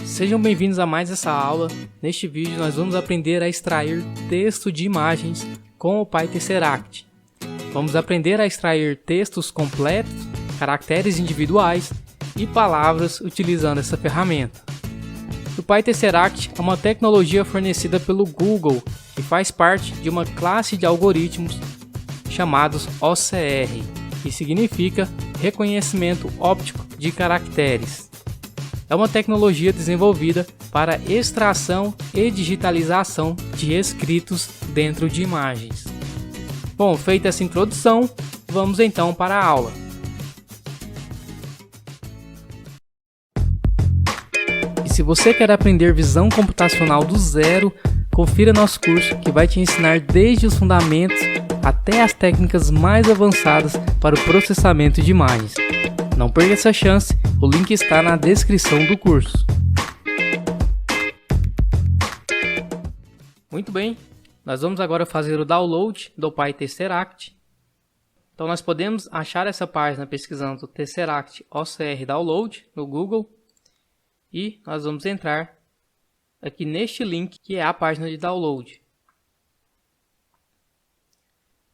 Sejam bem-vindos a mais essa aula. Neste vídeo nós vamos aprender a extrair texto de imagens com o PyTesseract. Vamos aprender a extrair textos completos, caracteres individuais e palavras utilizando essa ferramenta. O PyTesseract é uma tecnologia fornecida pelo Google e faz parte de uma classe de algoritmos chamados OCR, que significa Reconhecimento Óptico de Caracteres. É uma tecnologia desenvolvida para extração e digitalização de escritos dentro de imagens. Bom, feita essa introdução, vamos então para a aula. E se você quer aprender visão computacional do zero, confira nosso curso que vai te ensinar desde os fundamentos até as técnicas mais avançadas para o processamento de imagens. Não perca essa chance, o link está na descrição do curso. Muito bem, nós vamos agora fazer o download do PyTesseract. Então nós podemos achar essa página pesquisando Tesseract OCR Download no Google. E nós vamos entrar aqui neste link que é a página de download.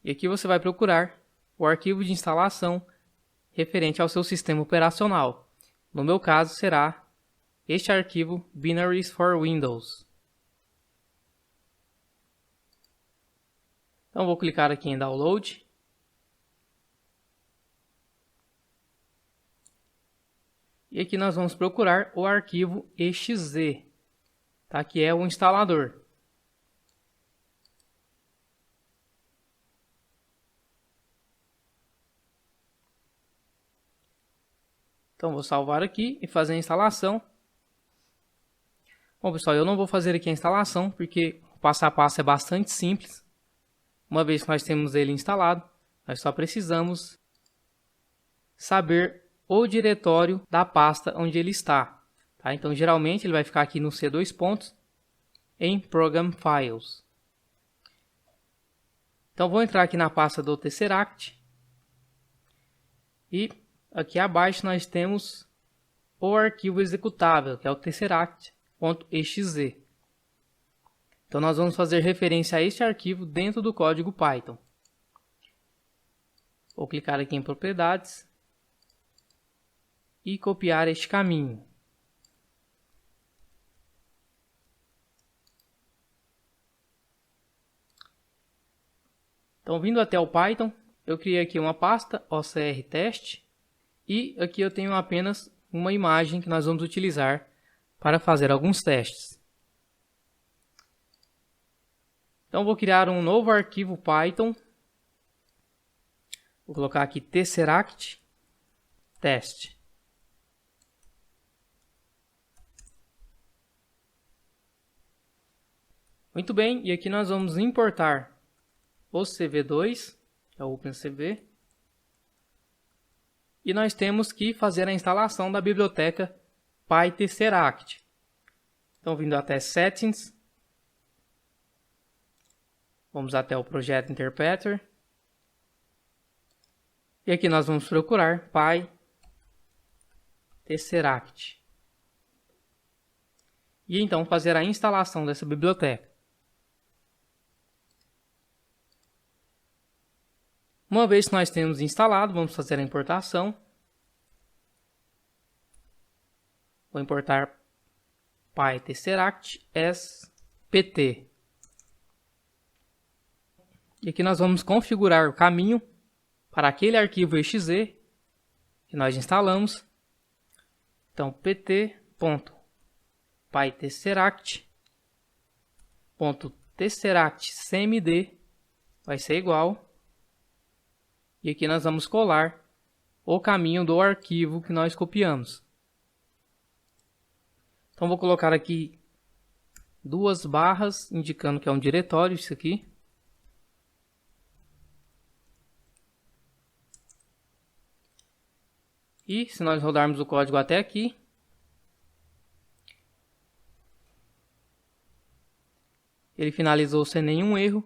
E aqui você vai procurar o arquivo de instalação referente ao seu sistema operacional. No meu caso será este arquivo Binaries for Windows. Então vou clicar aqui em Download. E aqui nós vamos procurar o arquivo exe, tá? Que é o instalador. Então vou salvar aqui e fazer a instalação. Bom pessoal, eu não vou fazer aqui a instalação porque o passo a passo é bastante simples. Uma vez que nós temos ele instalado, nós só precisamos saber o diretório da pasta onde ele está. Tá? Então geralmente ele vai ficar aqui no C2 pontos em Program Files. Então vou entrar aqui na pasta do Tesseract e aqui abaixo nós temos o arquivo executável, que é o tesseract.exe. Então nós vamos fazer referência a este arquivo dentro do código Python. Vou clicar aqui em propriedades e copiar este caminho. Então vindo até o Python, eu criei aqui uma pasta OCR Test. E aqui eu tenho apenas uma imagem que nós vamos utilizar para fazer alguns testes. Então vou criar um novo arquivo Python. Vou colocar aqui Tesseract Test. Muito bem, e aqui nós vamos importar o CV2, que é o OpenCV. E nós temos que fazer a instalação da biblioteca PyTesseract. Então, vindo até Settings, vamos até o Project Interpreter. E aqui nós vamos procurar PyTesseract. E então fazer a instalação dessa biblioteca. Uma vez que nós temos instalado, vamos fazer a importação. Vou importar PyTesseract SPT. E aqui nós vamos configurar o caminho para aquele arquivo exe que nós instalamos. Então, pt.pytesseract.tesseractcmd vai ser igual. E aqui nós vamos colar o caminho do arquivo que nós copiamos. Então vou colocar aqui duas barras indicando que é um diretório isso aqui. E se nós rodarmos o código até aqui, ele finalizou sem nenhum erro.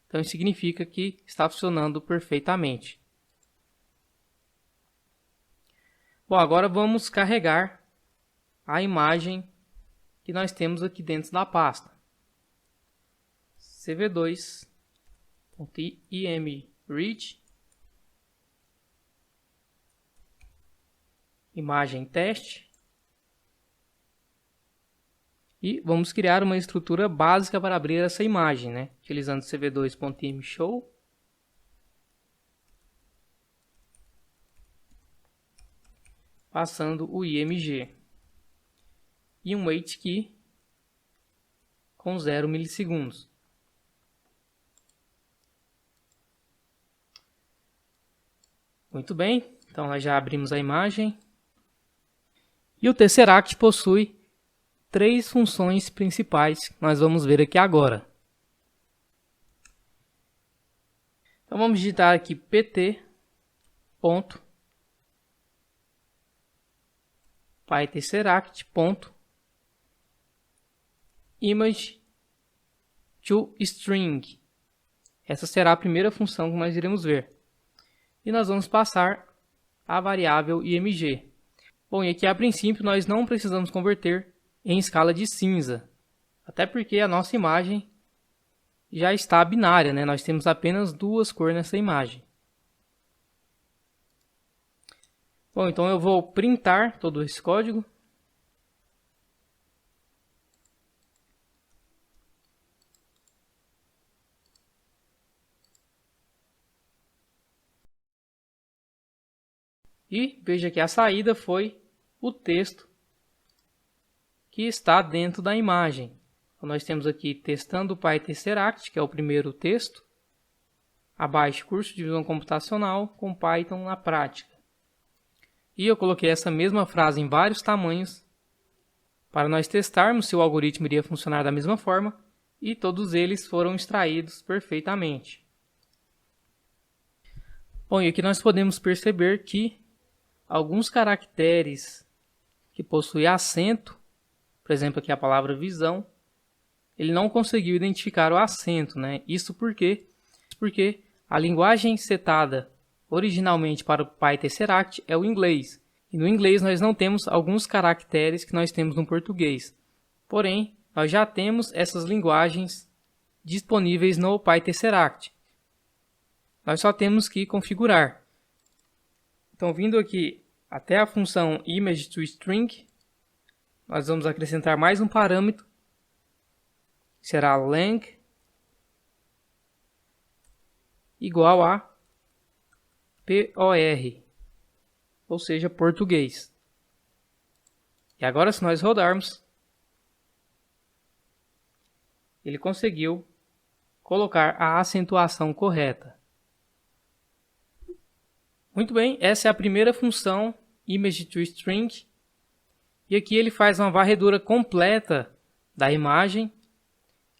Então isso significa que está funcionando perfeitamente. Bom, agora vamos carregar a imagem que nós temos aqui dentro da pasta. cv2.imread imagem teste. E vamos criar uma estrutura básica para abrir essa imagem, né? Utilizando cv2.imshow. Passando o img. E um wait key com 0 milissegundos. Muito bem, então nós já abrimos a imagem. E o Tesseract possui 3 funções principais que nós vamos ver aqui agora. Então vamos digitar aqui pt.pytesseract.image2string. Essa será a primeira função que nós iremos ver. E nós vamos passar a variável img. Bom, e aqui a princípio nós não precisamos converter em escala de cinza, até porque a nossa imagem já está binária, né? Nós temos apenas 2 cores nessa imagem. Bom, então eu vou printar todo esse código. E veja que a saída foi o texto que está dentro da imagem. Então, nós temos aqui testando o PyTesseract, que é o primeiro texto. Abaixo, curso de visão computacional com Python na prática. E eu coloquei essa mesma frase em vários tamanhos para nós testarmos se o algoritmo iria funcionar da mesma forma, e todos eles foram extraídos perfeitamente. Bom, e aqui nós podemos perceber que alguns caracteres que possuem acento, por exemplo aqui a palavra visão, ele não conseguiu identificar o acento, né? Isso porque a linguagem setada originalmente para o PyTesseract é o inglês. E no inglês nós não temos alguns caracteres que nós temos no português. Porém, nós já temos essas linguagens disponíveis no PyTesseract. Nós só temos que configurar. Então, vindo aqui até a função image2string, nós vamos acrescentar mais um parâmetro, que será lang igual a POR, ou seja, português. E agora, se nós rodarmos, ele conseguiu colocar a acentuação correta. Muito bem, essa é a primeira função image2string. E aqui ele faz uma varredura completa da imagem.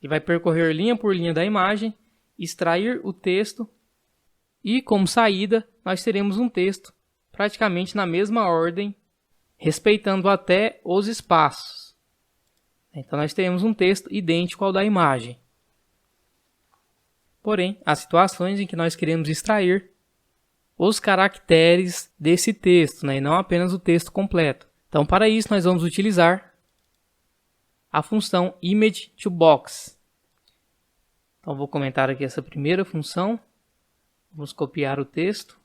Ele vai percorrer linha por linha da imagem, extrair o texto e, como saída, nós teremos um texto praticamente na mesma ordem, respeitando até os espaços. Então nós teremos um texto idêntico ao da imagem. Porém, há situações em que nós queremos extrair os caracteres desse texto, né, e não apenas o texto completo. Então, para isso, nós vamos utilizar a função image2box. Então, vou comentar aqui essa primeira função. Vamos copiar o texto.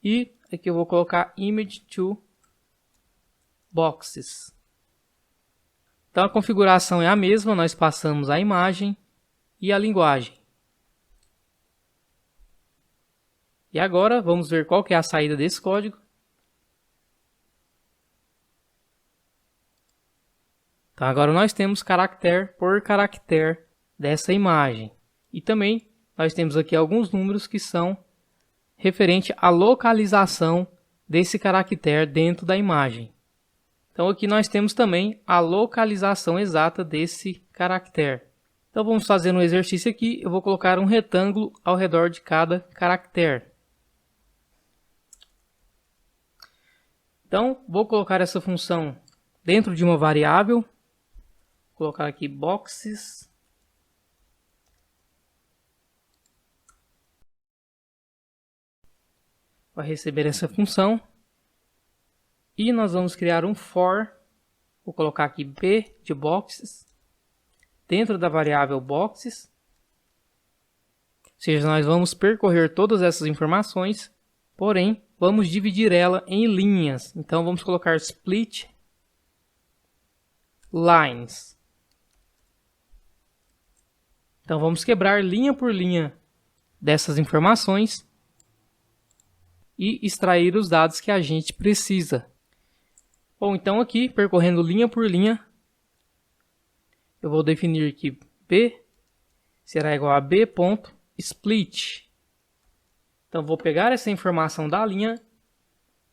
E aqui eu vou colocar image2boxes. Então, a configuração é a mesma. Nós passamos a imagem e a linguagem. E agora vamos ver qual que é a saída desse código. Então agora nós temos caractere por caractere dessa imagem. E também nós temos aqui alguns números que são referente à localização desse caractere dentro da imagem. Então aqui nós temos também a localização exata desse caractere. Então vamos fazer um exercício aqui. Eu vou colocar um retângulo ao redor de cada caractere. Então, vou colocar essa função dentro de uma variável. Vou colocar aqui boxes. Vai receber essa função. E nós vamos criar um for. Vou colocar aqui b de boxes dentro da variável boxes. Ou seja, nós vamos percorrer todas essas informações, porém vamos dividir ela em linhas. Então vamos colocar split lines. Então vamos quebrar linha por linha dessas informações e extrair os dados que a gente precisa. Bom, então aqui, percorrendo linha por linha, eu vou definir que b será igual a b.split. Então vou pegar essa informação da linha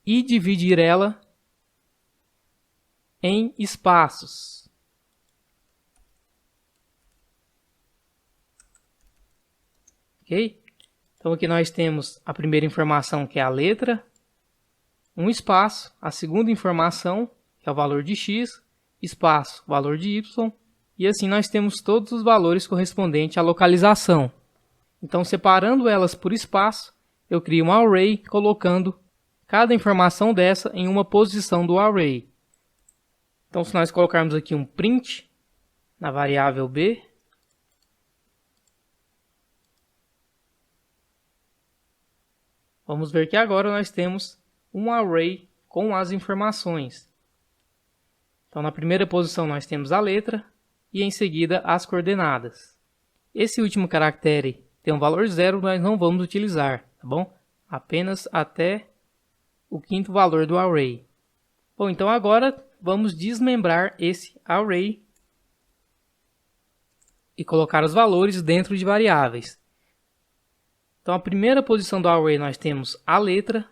e dividir ela em espaços. Ok? Então aqui nós temos a primeira informação, que é a letra, um espaço, a segunda informação, que é o valor de x, espaço, valor de y, e assim nós temos todos os valores correspondentes à localização. Então, separando elas por espaço, eu crio um array colocando cada informação dessa em uma posição do array. Então, se nós colocarmos aqui um print na variável b, vamos ver que agora nós temos um array com as informações. Então, na primeira posição nós temos a letra e em seguida as coordenadas. Esse último caractere tem um valor 0, nós não vamos utilizar, tá bom? Apenas até o quinto valor do array. Bom, então agora vamos desmembrar esse array e colocar os valores dentro de variáveis. Então, a primeira posição do array nós temos a letra.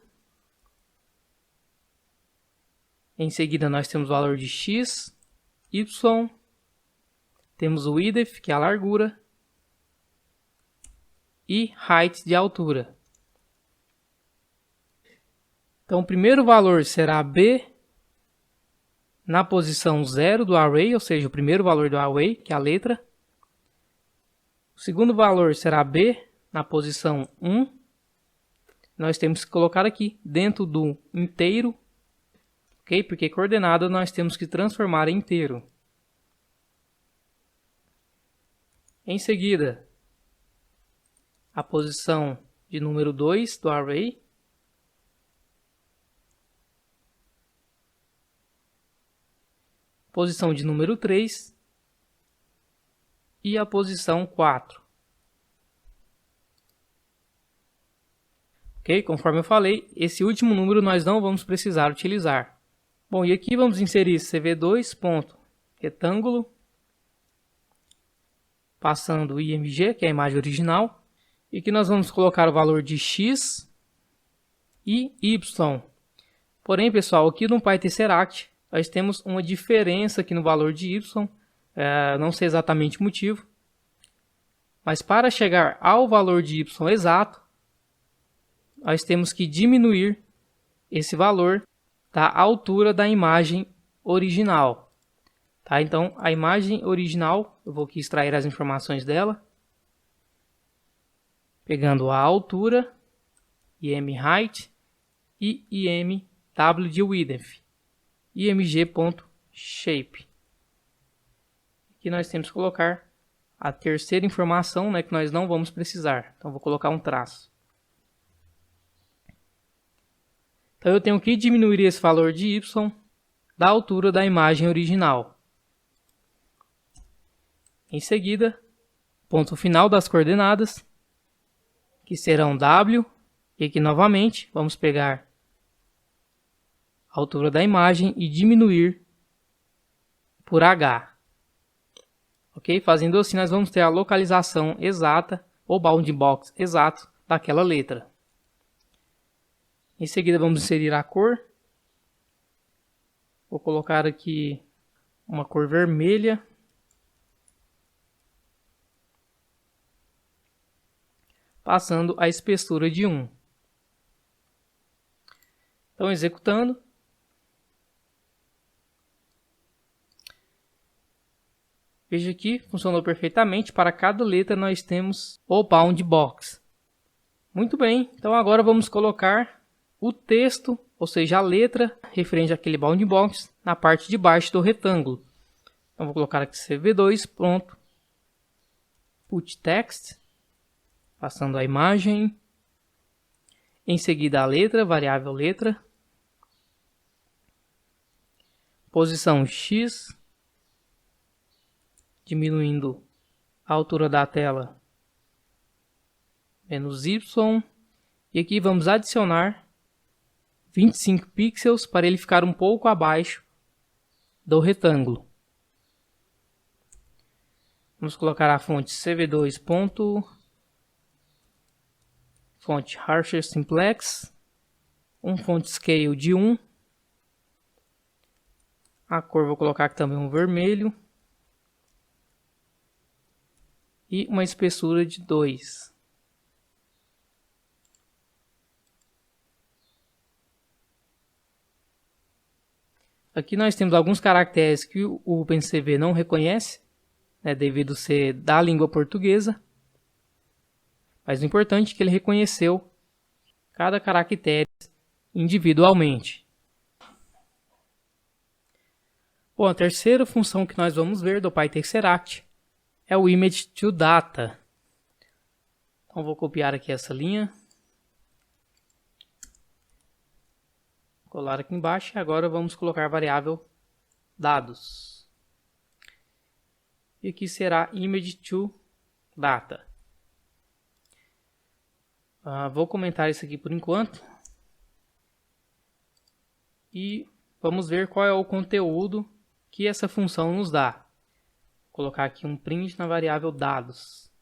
Em seguida, nós temos o valor de x, y, temos o width, que é a largura, e height, de altura. Então, o primeiro valor será b na posição 0 do array, ou seja, o primeiro valor do array, que é a letra. O segundo valor será b na posição 1. Nós temos que colocar aqui dentro do inteiro, ok? Porque coordenada nós temos que transformar em inteiro. Em seguida, a posição de número 2 do array. Posição de número 3 e a posição 4. Ok? Conforme eu falei, esse último número nós não vamos precisar utilizar. Bom, e aqui vamos inserir cv2.retângulo, passando o img, que é a imagem original, e que nós vamos colocar o valor de x e y. Porém, pessoal, aqui no PyTesseract, nós temos uma diferença aqui no valor de y, não sei exatamente o motivo, mas para chegar ao valor de y exato, nós temos que diminuir esse valor da altura da imagem original. Tá? Então, a imagem original, eu vou aqui extrair as informações dela, pegando a altura, imHeight e imw de width. img.shape. Aqui nós temos que colocar a terceira informação, né, que nós não vamos precisar. Então vou colocar um traço. Então eu tenho que diminuir esse valor de y da altura da imagem original. Em seguida, ponto final das coordenadas, que serão w, e aqui novamente vamos pegar a altura da imagem e diminuir por h. Ok? Fazendo assim, nós vamos ter a localização exata, ou bounding box exato, daquela letra. Em seguida, vamos inserir a cor. Vou colocar aqui uma cor vermelha. Passando a espessura de 1. Então, executando. Veja que funcionou perfeitamente. Para cada letra nós temos o bound box. Muito bem, então agora vamos colocar o texto ou seja, a letra referente àquele bounding box na parte de baixo do retângulo. Então vou colocar aqui cv2.putText, passando a imagem, em seguida a letra, variável letra, posição X, diminuindo a altura da tela, menos Y, e aqui vamos adicionar 25 pixels para ele ficar um pouco abaixo do retângulo. Vamos colocar a fonte cv2. Fonte Harsher Simplex, fonte scale de 1, a cor vou colocar aqui também um vermelho e uma espessura de 2. Aqui nós temos alguns caracteres que o OpenCV não reconhece, né, devido ser da língua portuguesa. Mas o importante é que ele reconheceu cada caractere individualmente. Bom, a terceira função que nós vamos ver do PyTesseract é o Image2Data. Então vou copiar aqui essa linha, colar aqui embaixo e agora vamos colocar a variável dados. E aqui será Image2Data. Vou comentar isso aqui por enquanto. E vamos ver qual é o conteúdo que essa função nos dá. Vou colocar aqui um print na variável dados.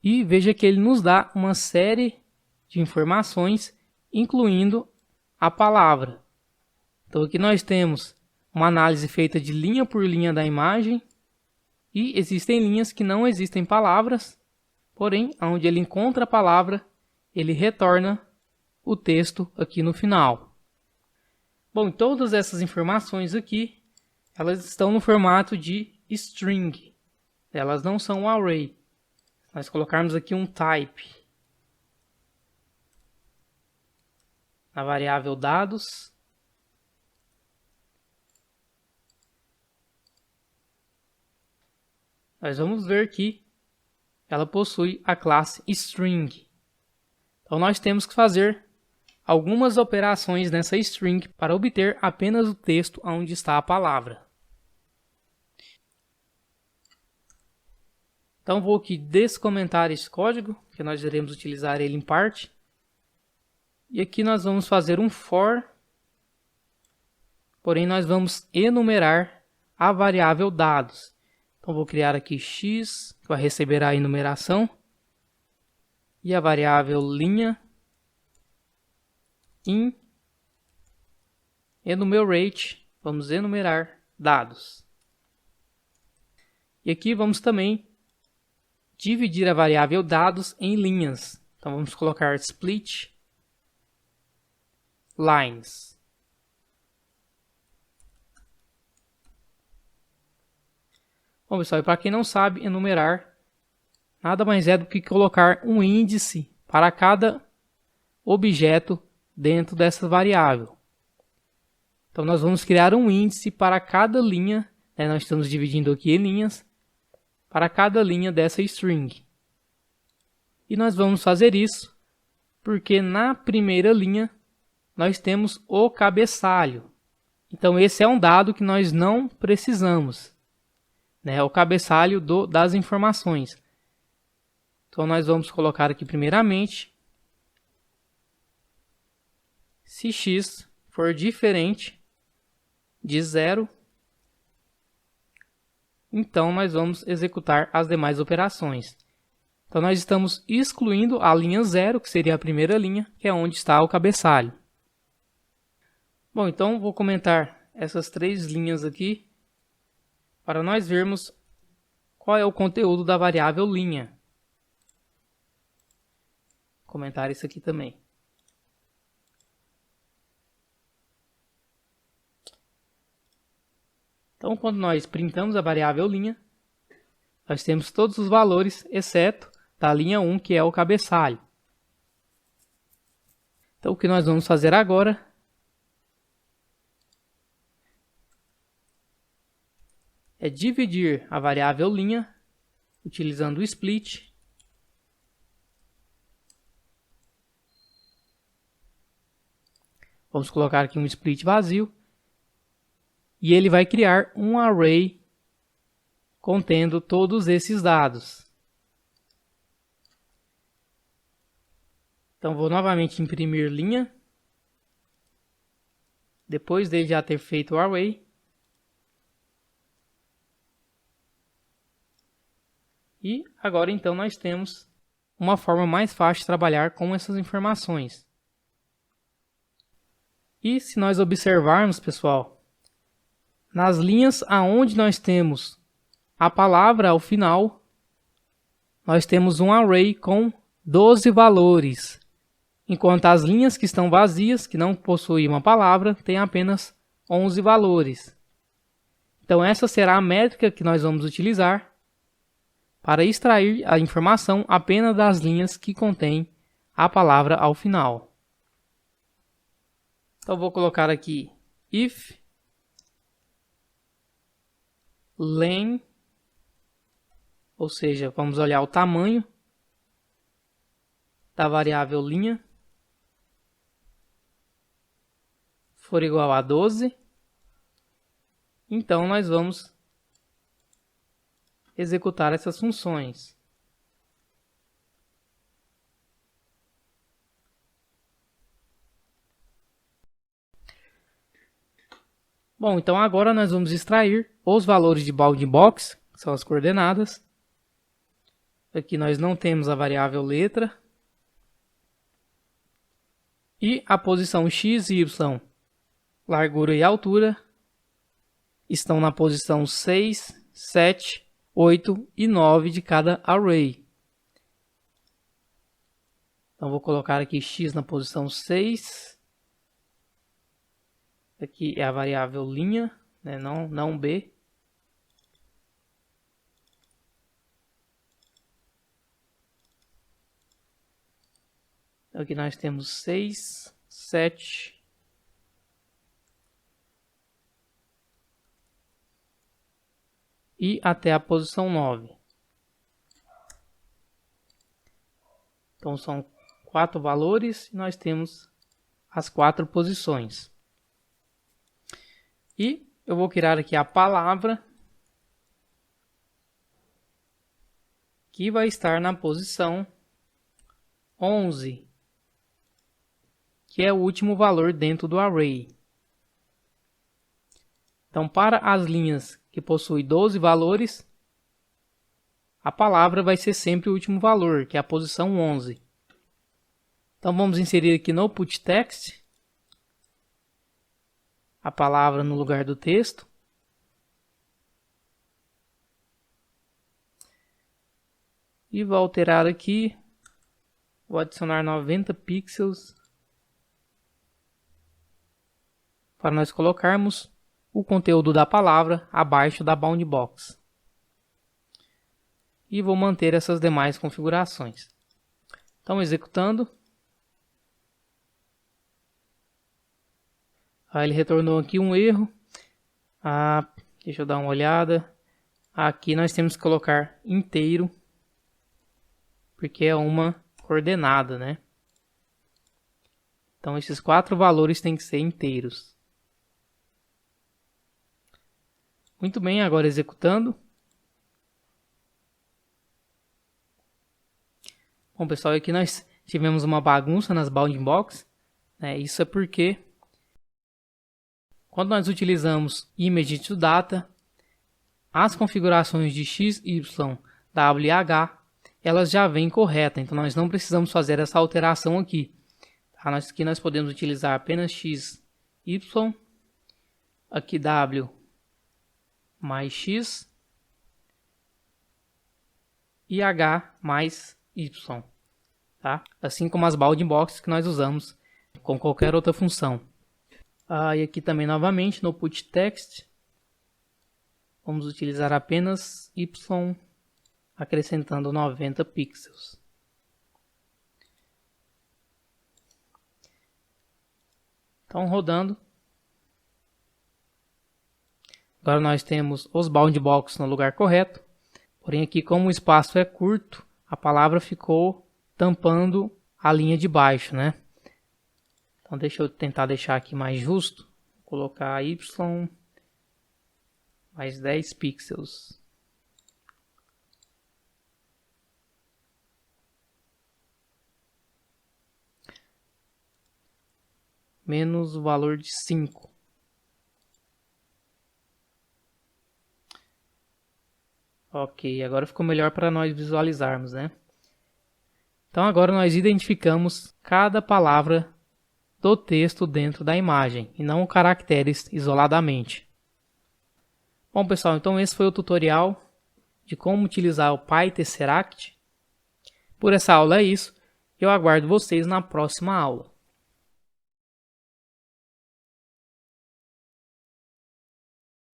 E veja que ele nos dá uma série de informações, incluindo a palavra. Então aqui nós temos uma análise feita de linha por linha da imagem. E existem linhas que não existem palavras, porém, onde ele encontra a palavra, ele retorna o texto aqui no final. Bom, todas essas informações aqui, elas estão no formato de string. Elas não são um array. Se nós colocarmos aqui um type na variável dados, nós vamos ver que ela possui a classe string. Então nós temos que fazer algumas operações nessa string para obter apenas o texto onde está a palavra. Então vou aqui descomentar esse código, que nós iremos utilizar ele em parte. E aqui nós vamos fazer um for, porém nós vamos enumerar a variável dados. Então vou criar aqui x, que vai receber a enumeração, e a variável linha in enumerate, vamos enumerar dados. E aqui vamos também dividir a variável dados em linhas. Então vamos colocar split lines. Bom, pessoal, para quem não sabe enumerar, nada mais é do que colocar um índice para cada objeto dentro dessa variável. Então nós vamos criar um índice para cada linha, né? Nós estamos dividindo aqui em linhas, para cada linha dessa string. E nós vamos fazer isso porque na primeira linha nós temos o cabeçalho. Então esse é um dado que nós não precisamos, né? O cabeçalho das informações. Então nós vamos colocar aqui primeiramente, se x for diferente de 0, então nós vamos executar as demais operações. Então nós estamos excluindo a linha 0, que seria a primeira linha, que é onde está o cabeçalho. Bom, então vou comentar essas três linhas aqui para nós vermos qual é o conteúdo da variável linha. Vou comentar isso aqui também. Então, quando nós printamos a variável linha, nós temos todos os valores, exceto da linha 1, que é o cabeçalho. Então, o que nós vamos fazer agora é dividir a variável linha utilizando o split. Vamos colocar aqui um split vazio. E ele vai criar um array contendo todos esses dados. Então, vou novamente imprimir linha. Depois de já ter feito o array. E agora, então, nós temos uma forma mais fácil de trabalhar com essas informações. E se nós observarmos, pessoal, nas linhas aonde nós temos a palavra ao final, nós temos um array com 12 valores, enquanto as linhas que estão vazias, que não possuem uma palavra, têm apenas 11 valores. Então essa será a métrica que nós vamos utilizar para extrair a informação apenas das linhas que contêm a palavra ao final. Então vou colocar aqui if len, ou seja, vamos olhar o tamanho da variável linha, for igual a 12, então nós vamos executar essas funções. Bom, então agora nós vamos extrair os valores de bounding box, que são as coordenadas. Aqui nós não temos a variável letra. E a posição x e y, largura e altura, estão na posição 6, 7, 8 e 9 de cada array. Então vou colocar aqui x na posição 6. Aqui é a variável linha, né? não b. Aqui nós temos 6, 7, e até a posição 9. Então são 4 valores e nós temos as 4 posições. E eu vou criar aqui a palavra que vai estar na posição 11, que é o último valor dentro do array. Então, para as linhas que possuem 12 valores, a palavra vai ser sempre o último valor, que é a posição 11. Então, vamos inserir aqui no put text a palavra no lugar do texto. E vou alterar aqui, vou adicionar 90 pixels para nós colocarmos o conteúdo da palavra abaixo da bounding box. E vou manter essas demais configurações. Então, executando. Ele retornou aqui um erro. Deixa eu dar uma olhada. Aqui nós temos que colocar inteiro, porque é uma coordenada, né? Então esses 4 valores têm que ser inteiros. Muito bem, agora executando. Bom, pessoal, aqui nós tivemos uma bagunça nas bounding box, né? Isso é porque quando nós utilizamos Image to Data, as configurações de x, y, w e h, elas já vêm corretas. Então nós não precisamos fazer essa alteração aqui. Tá? Aqui nós podemos utilizar apenas x, y, aqui w mais x e h mais y. Tá? Assim como as bounding boxes que nós usamos com qualquer outra função. E aqui também novamente no put text vamos utilizar apenas y, acrescentando 90 pixels. Então, rodando. Agora nós temos os boundbox no lugar correto. Porém aqui, como o espaço é curto, a palavra ficou tampando a linha de baixo, né? Então deixa eu tentar deixar aqui mais justo. Vou colocar y mais 10 pixels. Menos o valor de 5. Ok, agora ficou melhor para nós visualizarmos, né? Então agora nós identificamos cada palavra do texto dentro da imagem e não caracteres isoladamente. Bom pessoal, então esse foi o tutorial de como utilizar o PyTesseract. Por essa aula é isso, eu aguardo vocês na próxima aula.